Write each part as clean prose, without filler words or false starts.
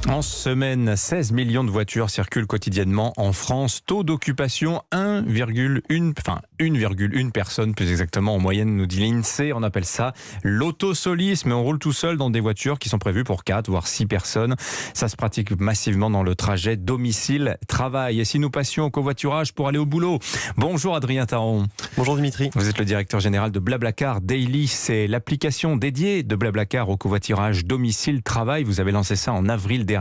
En semaine, 16 millions de voitures circulent quotidiennement en France. Taux d'occupation 1,1 personne plus exactement en moyenne, nous dit l'INSEE. On appelle ça l'autosolisme. On roule tout seul dans des voitures qui sont prévues pour 4 voire 6 personnes. Ça se pratique massivement dans le trajet domicile-travail. Et si nous passions au covoiturage pour aller au boulot? Bonjour Adrien Taron. Bonjour Dimitri. Vous êtes le directeur général de BlaBlaCar Daily. C'est l'application dédiée de BlaBlaCar au covoiturage domicile-travail. Vous avez lancé ça en avril dernier.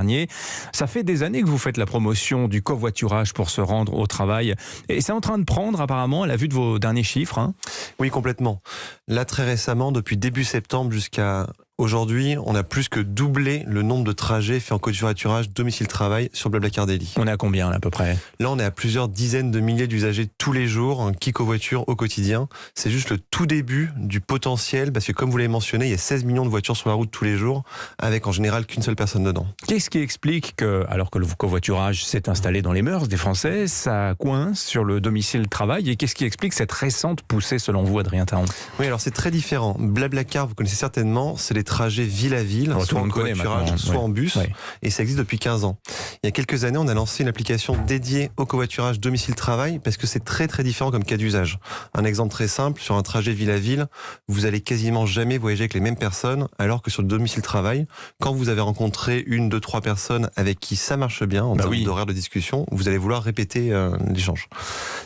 Ça fait des années que vous faites la promotion du covoiturage pour se rendre au travail. Et c'est en train de prendre apparemment à la vue de vos derniers chiffres. Oui, complètement. Là, très récemment, depuis début septembre jusqu'à aujourd'hui, on a plus que doublé le nombre de trajets faits en covoiturage domicile-travail sur BlaBlaCar Daily. On est à combien là, à peu près? Là, on est à plusieurs dizaines de milliers d'usagers tous les jours qui covoiturent au quotidien. C'est juste le tout début du potentiel, parce que comme vous l'avez mentionné, il y a 16 millions de voitures sur la route tous les jours, avec en général qu'une seule personne dedans. Qu'est-ce qui explique que, alors que le covoiturage s'est installé dans les mœurs des Français, ça coince sur le domicile-travail? Et qu'est-ce qui explique cette récente poussée selon vous, Adrien Taron? Oui, alors c'est très différent. BlaBlaCar, vous connaissez certainement, c'est les trajets ville à ville, soit en covoiturage, soit en bus, et ça existe depuis 15 ans. Il y a quelques années, on a lancé une application dédiée au covoiturage domicile-travail parce que c'est très très différent comme cas d'usage. Un exemple très simple, sur un trajet ville à ville, vous allez quasiment jamais voyager avec les mêmes personnes, alors que sur le domicile-travail, quand vous avez rencontré 1, 2, 3 personnes avec qui ça marche bien en termes d'horaire de discussion, vous allez vouloir répéter l'échange.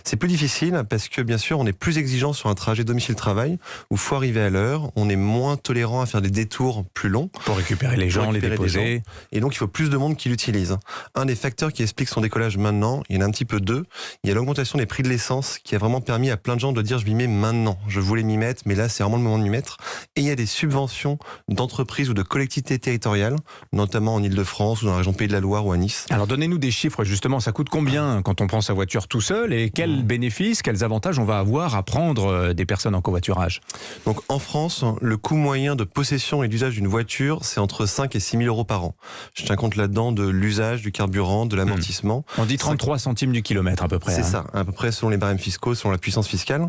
C'est plus difficile parce que bien sûr, on est plus exigeant sur un trajet domicile-travail où il faut arriver à l'heure, on est moins tolérant à faire des détours plus long pour récupérer les gens, les déposer. Et donc il faut plus de monde qui l'utilise. Un des facteurs qui explique son décollage maintenant, il y en a un petit peu deux. Il y a l'augmentation des prix de l'essence qui a vraiment permis à plein de gens de dire je m'y mets maintenant. Je voulais m'y mettre, mais là c'est vraiment le moment de m'y mettre. Et il y a des subventions d'entreprises ou de collectivités territoriales, notamment en Ile-de-France ou dans la région Pays de la Loire ou à Nice. Alors donnez-nous des chiffres justement, ça coûte combien quand on prend sa voiture tout seul et quels bénéfices, quels avantages on va avoir à prendre des personnes en covoiturage? Donc en France, le coût moyen de possession et d'usage d'une voiture, c'est entre 5 et 6 000 euros par an. Je tiens compte là-dedans de l'usage, du carburant, de l'amortissement. On dit 33 centimes du kilomètre à peu près. C'est ça, à peu près selon les barèmes fiscaux, selon la puissance fiscale.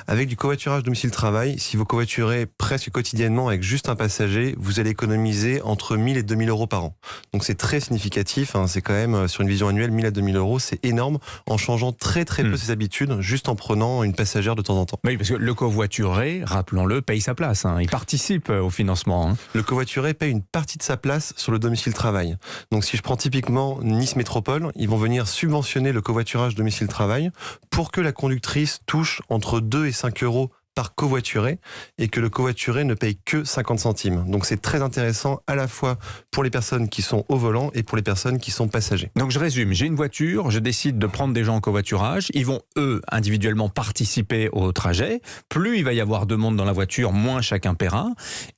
Avec du covoiturage domicile-travail, si vous covoiturez presque quotidiennement avec juste un passager, vous allez économiser entre 1 000 et 2 000 euros par an. Donc c'est très significatif, c'est quand même sur une vision annuelle, 1 000 à 2 000 euros, c'est énorme en changeant très très peu ses habitudes, juste en prenant une passagère de temps en temps. Oui, parce que le covoituré, rappelons-le, paye sa place, il participe au financement. Le covoituré paye une partie de sa place sur le domicile-travail. Donc si je prends typiquement Nice Métropole, ils vont venir subventionner le covoiturage domicile-travail pour que la conductrice touche entre 2 et 5 euros par covoituré et que le covoituré ne paye que 50 centimes. Donc c'est très intéressant à la fois pour les personnes qui sont au volant et pour les personnes qui sont passagers. Donc je résume, j'ai une voiture, je décide de prendre des gens en covoiturage, ils vont eux individuellement participer au trajet, plus il va y avoir de monde dans la voiture, moins chacun paiera,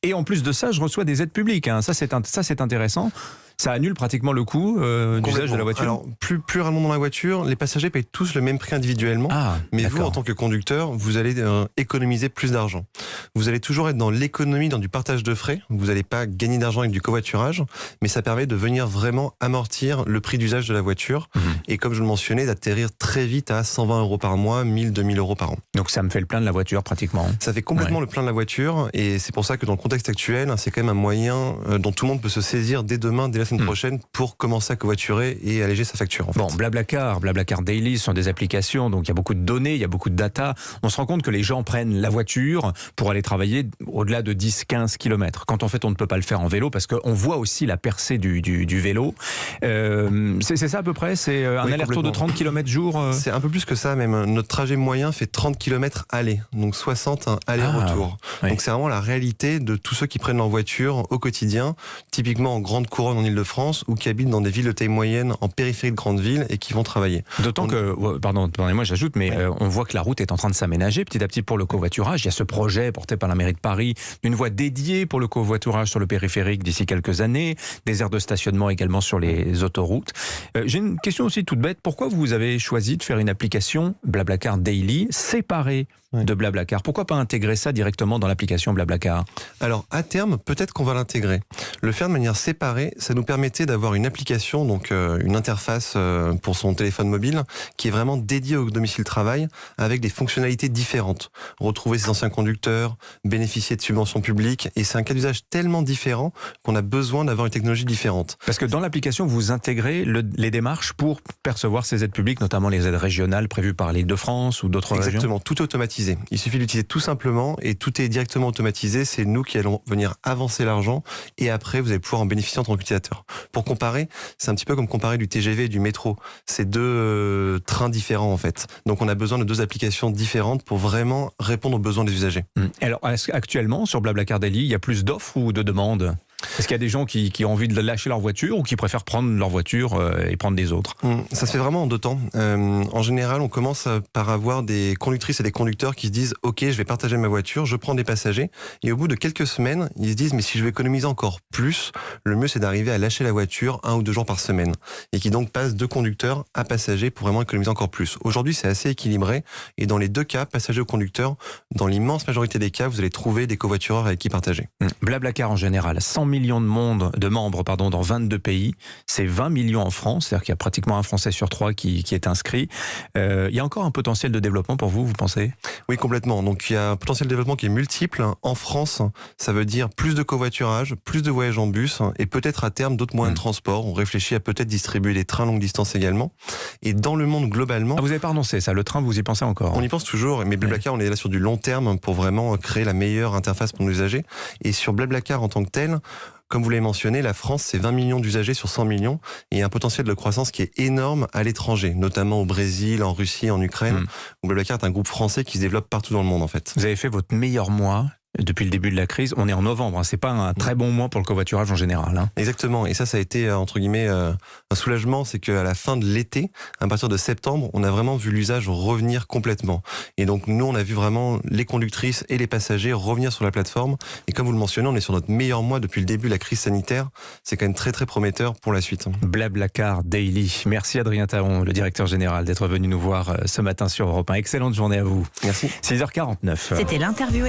et en plus de ça je reçois des aides publiques, ça c'est intéressant. Ça annule pratiquement le coût d'usage de la voiture. Alors, plus rarement dans la voiture, les passagers payent tous le même prix individuellement. Mais vous, en tant que conducteur, vous allez économiser plus d'argent. Vous allez toujours être dans l'économie, dans du partage de frais. Vous n'allez pas gagner d'argent avec du covoiturage, mais ça permet de venir vraiment amortir le prix d'usage de la voiture. Et comme je le mentionnais, d'atterrir très vite à 120 euros par mois, 1 000, 2 000 euros par an. Donc ça me fait le plein de la voiture pratiquement. Ça fait complètement le plein de la voiture. Et c'est pour ça que dans le contexte actuel, c'est quand même un moyen dont tout le monde peut se saisir dès demain, dès la semaine prochaine pour commencer à covoiturer et alléger sa facture. Bon, BlaBlaCar Daily, ce sont des applications, donc il y a beaucoup de données, il y a beaucoup de data. On se rend compte que les gens prennent la voiture pour aller travailler au-delà de 10-15 km. Quand en fait on ne peut pas le faire en vélo parce qu'on voit aussi la percée du vélo. C'est ça à peu près? C'est un aller-retour de 30 km jour C'est un peu plus que ça même. Notre trajet moyen fait 30 km aller, donc 60 aller-retour. Donc c'est vraiment la réalité de tous ceux qui prennent leur voiture au quotidien, typiquement en grande couronne en Ile-de-France ou qui habitent dans des villes de taille moyenne en périphérie de grandes villes et qui vont travailler. D'autant que, pardonnez-moi j'ajoute, mais on voit que la route est en train de s'aménager petit à petit pour le covoiturage. Il y a ce projet porté par la mairie de Paris d'une voie dédiée pour le covoiturage sur le périphérique d'ici quelques années, des aires de stationnement également sur les autoroutes. J'ai une question aussi toute bête, pourquoi vous avez choisi de faire une application BlaBlaCar Daily séparée de BlaBlaCar? Pourquoi pas intégrer ça directement dans l'application BlaBlaCar? Alors à terme, peut-être qu'on va l'intégrer. Le faire de manière séparée, ça nous permettait d'avoir une application, donc une interface pour son téléphone mobile, qui est vraiment dédiée au domicile travail, avec des fonctionnalités différentes. Retrouver ses anciens conducteurs, bénéficier de subventions publiques, et c'est un cas d'usage tellement différent qu'on a besoin d'avoir une technologie différente. Parce que dans l'application, vous intégrez les démarches pour percevoir ces aides publiques, notamment les aides régionales prévues par l'Île-de-France ou d'autres régions. Exactement, tout est automatisé. Il suffit d'utiliser tout simplement et tout est directement automatisé. C'est nous qui allons venir avancer l'argent et après vous allez pouvoir en bénéficier en tant qu'utilisateur. Pour comparer, c'est un petit peu comme comparer du TGV et du métro. C'est deux trains différents en fait. Donc on a besoin de deux applications différentes pour vraiment répondre aux besoins des usagers. Alors actuellement sur Blablacar Daily, il y a plus d'offres ou de demandes ? Est-ce qu'il y a des gens qui ont envie de lâcher leur voiture ou qui préfèrent prendre leur voiture et prendre des autres ? Ça se fait vraiment en deux temps. En général, on commence par avoir des conductrices et des conducteurs qui se disent « Ok, je vais partager ma voiture, je prends des passagers ». Et au bout de quelques semaines, ils se disent « Mais si je veux économiser encore plus, le mieux c'est d'arriver à lâcher la voiture 1 ou 2 jours par semaine ». Et qui donc passent de conducteurs à passagers pour vraiment économiser encore plus. Aujourd'hui, c'est assez équilibré. Et dans les deux cas, passagers ou conducteurs, dans l'immense majorité des cas, vous allez trouver des covoitureurs avec qui partager. Blablacar en général, 100 millions de membres dans 22 pays. C'est 20 millions en France, c'est-à-dire qu'il y a pratiquement un Français sur 3 qui est inscrit. Il y a encore un potentiel de développement pour vous pensez ? Oui, complètement. Donc il y a un potentiel de développement qui est multiple. En France, ça veut dire plus de covoiturage, plus de voyages en bus et peut-être à terme d'autres moyens de transport. On réfléchit à peut-être distribuer les trains longue distance également. Et dans le monde globalement... Ah, vous n'avez pas renoncé ça, le train vous y pensez encore ? On y pense toujours, mais Blablacar, on est là sur du long terme pour vraiment créer la meilleure interface pour nos usagers. Et sur Blablacar en tant que tel, comme vous l'avez mentionné, la France, c'est 20 millions d'usagers sur 100 millions et il y a un potentiel de croissance qui est énorme à l'étranger, notamment au Brésil, en Russie, en Ukraine. Blablacar est un groupe français qui se développe partout dans le monde en fait. Vous avez fait votre meilleur mois depuis le début de la crise. On est en novembre, c'est pas un très bon mois pour le covoiturage en général. Exactement, et ça a été entre guillemets un soulagement, c'est qu'à la fin de l'été, à partir de septembre, on a vraiment vu l'usage revenir complètement. Et donc nous, on a vu vraiment les conductrices et les passagers revenir sur la plateforme. Et comme vous le mentionnez, on est sur notre meilleur mois depuis le début de la crise sanitaire. C'est quand même très très prometteur pour la suite. Blablacar Daily. Merci Adrien Taon, le directeur général, d'être venu nous voir ce matin sur Europe 1. Excellente journée à vous. Merci. 6h49. C'était l'interview.